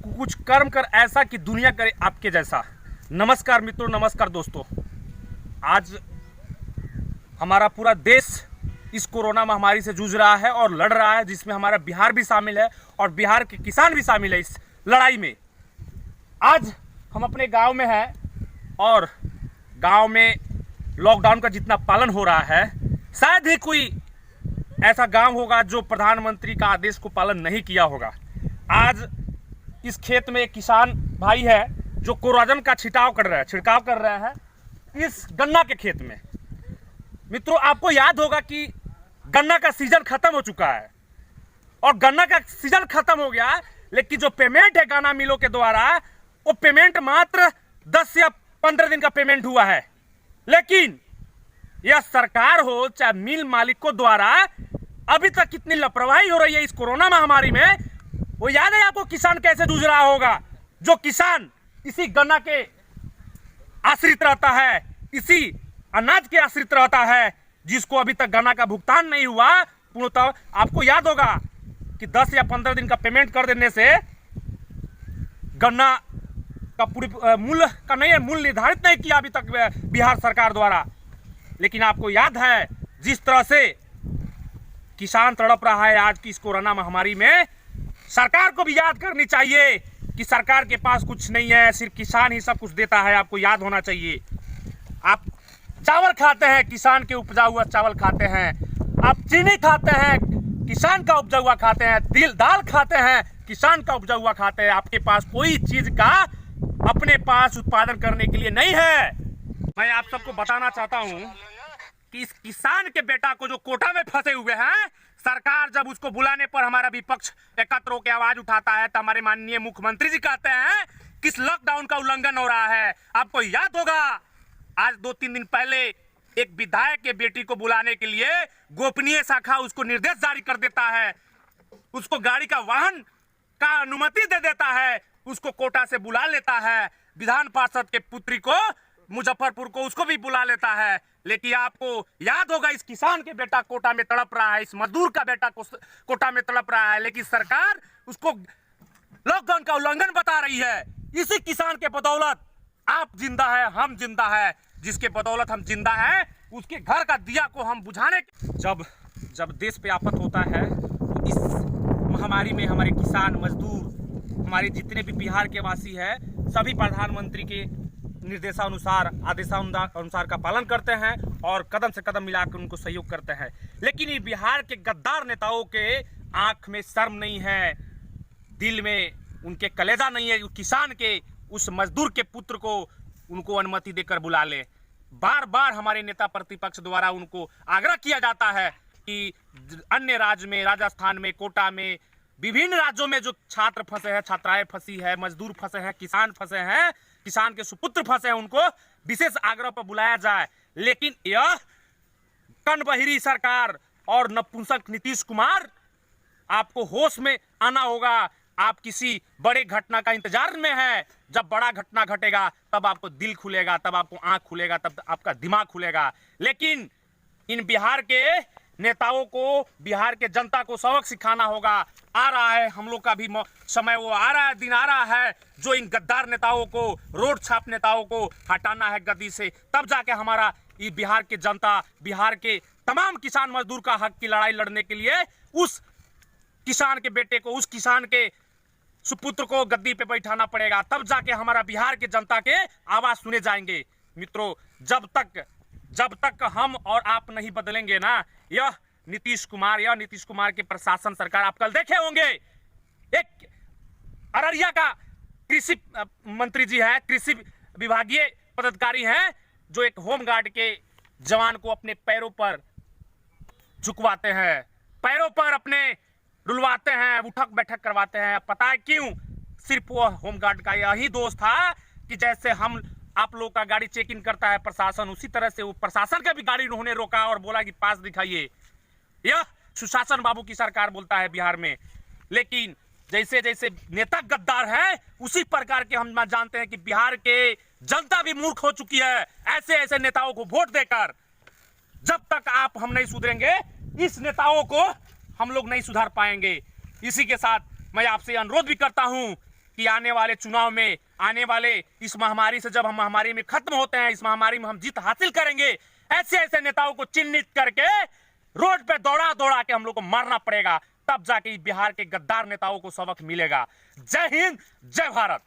कुछ कर्म कर ऐसा कि दुनिया करे आपके जैसा। नमस्कार मित्रों, नमस्कार दोस्तों। आज हमारा पूरा देश इस कोरोना महामारी से जूझ रहा है और लड़ रहा है, जिसमें हमारा बिहार भी शामिल है और बिहार के किसान भी शामिल है इस लड़ाई में। आज हम अपने गांव में हैं और गांव में लॉकडाउन का जितना पालन हो रहा है, शायद ही कोई ऐसा गांव होगा जो प्रधानमंत्री का आदेश को पालन नहीं किया होगा। आज इस खेत में एक किसान भाई है जो कोराजन का छिड़काव कर रहे हैं इस गन्ना के खेत में। मित्रों, आपको याद होगा कि गन्ना का सीजन खत्म हो चुका है और गन्ना का सीजन खत्म हो गया, लेकिन जो पेमेंट है गन्ना मिलों के द्वारा, वो पेमेंट मात्र 10 या 15 दिन का पेमेंट हुआ है। लेकिन यह सरकार हो चाहे मिल मालिकों द्वारा अभी तक कितनी लापरवाही हो रही है इस कोरोना महामारी में। वो याद है आपको किसान कैसे जूझ रहा होगा? जो किसान इसी गन्ना के आश्रित रहता है, इसी अनाज के आश्रित रहता है, जिसको अभी तक गन्ना का भुगतान नहीं हुआ पूर्णतः। आपको याद होगा कि 10 या 15 दिन का पेमेंट कर देने से गन्ना का पूरी मूल्य निर्धारित नहीं किया अभी तक बिहार सरकार द्वारा। लेकिन आपको याद है जिस तरह से किसान तड़प रहा है आज की इस कोरोना महामारी में, सरकार को भी याद करनी चाहिए कि सरकार के पास कुछ नहीं है, सिर्फ किसान ही सब कुछ देता है। आपको याद होना चाहिए। आप चावल खाते हैं, किसान के उपजा हुआ चावल खाते हैं। आप चीनी खाते हैं, किसान का उपजा हुआ खाते हैं। दाल खाते हैं, किसान का उपजा हुआ खाते हैं। आपके पास कोई चीज का अपने पास उत्पादन करने के लिए नहीं है। मैं आप सबको बताना चाहता हूं कि इस किसान के बेटा को जो कोटा में फंसे हुए हैं, सरकार जब उसको बुलाने पर हमारा विपक्ष एकत्र होकर आवाज उठाता है तो हमारे माननीय मुख्यमंत्री जी कहते हैं किस लॉकडाउन का उल्लंघन हो रहा है। आपको याद होगा आज 2-3 दिन पहले एक विधायक के बेटी को बुलाने के लिए गोपनीय शाखा उसको निर्देश जारी कर देता है, उसको गाड़ी का वाहन का अनुमति दे देता है, उसको कोटा से बुला लेता है। विधान पार्षद के पुत्री को मुजफ्फरपुर को उसको भी बुला लेता है। लेकिन आपको याद होगा इस किसान के बेटा कोटा में तड़प रहा है, इस मजदूर का बेटा कोटा में तड़प रहा है, लेकिन सरकार उसको लॉकडाउन का उल्लंघन बता रही है। इसी किसान के बदौलत आप जिंदा है, हम जिंदा है। जिसके बदौलत हम जिंदा है उसके घर का दिया को हम बुझाने जब देश पे आफत होता है तो इस महामारी में हमारे किसान मजदूर, हमारे जितने भी बिहार के वासी है, सभी प्रधानमंत्री के निर्देशानुसार आदेशानुसार का पालन करते हैं और कदम से कदम मिलाकर उनको सहयोग करते हैं। लेकिन ये बिहार के गद्दार नेताओं के आंख में शर्म नहीं है, दिल में उनके कलेजा नहीं है। किसान के उस मजदूर के पुत्र को उनको अनुमति देकर बुला ले। बार बार हमारे नेता प्रतिपक्ष द्वारा उनको आग्रह किया जाता है कि अन्य राज्य में, राजस्थान में, कोटा में, विभिन्न राज्यों में जो छात्र फंसे हैं, छात्राएं फंसी है, मजदूर फंसे हैं, किसान फंसे हैं, किसान के सुपुत्र फंसे हैं, उनको विशेष आग्रह पर बुलाया जाए। लेकिन यह कनबहिरी सरकार और नपुंसक नीतीश कुमार, आपको होश में आना होगा। आप किसी बड़े घटना का इंतजार में है। जब बड़ा घटना घटेगा तब आपको दिल खुलेगा, तब आपको आंख खुलेगा, तब आपका दिमाग खुलेगा। लेकिन इन बिहार के नेताओं को, बिहार के जनता को सबक सिखाना होगा। आ रहा है हम लोग का भी समय, वो आ रहा है, दिन आ रहा है जो इन गद्दार नेताओं को, रोड छाप नेताओं को हटाना है गद्दी से। तब जाके हमारा ये बिहार के जनता, बिहार के तमाम किसान मजदूर का हक की लड़ाई लड़ने के लिए उस किसान के बेटे को, उस किसान के सुपुत्र को गद्दी पे बैठाना पड़ेगा। तब जाके हमारा बिहार के जनता के आवाज सुने जाएंगे। मित्रों, जब तक हम और आप नहीं बदलेंगे ना, यह नीतीश कुमार के प्रशासन सरकार, आप कल देखे होंगे एक अररिया का कृषि मंत्री जी है, कृषि विभागीय पदाधिकारी हैं, जो एक होमगार्ड के जवान को अपने पैरों पर झुकवाते हैं, पैरों पर अपने रुलवाते हैं, उठक बैठक करवाते हैं। पता है क्यों? सिर्फ वो होमगार्ड का यही दोष था कि जैसे हम आप लोग का गाड़ी चेक इन करता है प्रशासन, उसी तरह से वो प्रशासन का भी गाड़ी उन्होंने रोका और बोला कि पास दिखाइए। यह सुशासन बाबू की सरकार बोलता है बिहार में। लेकिन जैसे जैसे नेता गद्दार हैं, उसी प्रकार के हम जानते हैं कि बिहार के जनता भी मूर्ख हो चुकी है ऐसे ऐसे नेताओं को वोट देकर। जब तक हम नहीं सुधरेंगे, इस नेताओं को हम लोग नहीं सुधार पाएंगे। इसी के साथ मैं आपसे अनुरोध भी करता हूं कि आने वाले चुनाव में, आने वाले इस महामारी से जब हम महामारी में खत्म होते हैं, इस महामारी में हम जीत हासिल करेंगे, ऐसे ऐसे नेताओं को चिन्हित करके रोड पे दौड़ा दौड़ा के हम लोग को मारना पड़ेगा, तब जाके बिहार के गद्दार नेताओं को सबक मिलेगा। जय हिंद, जय भारत।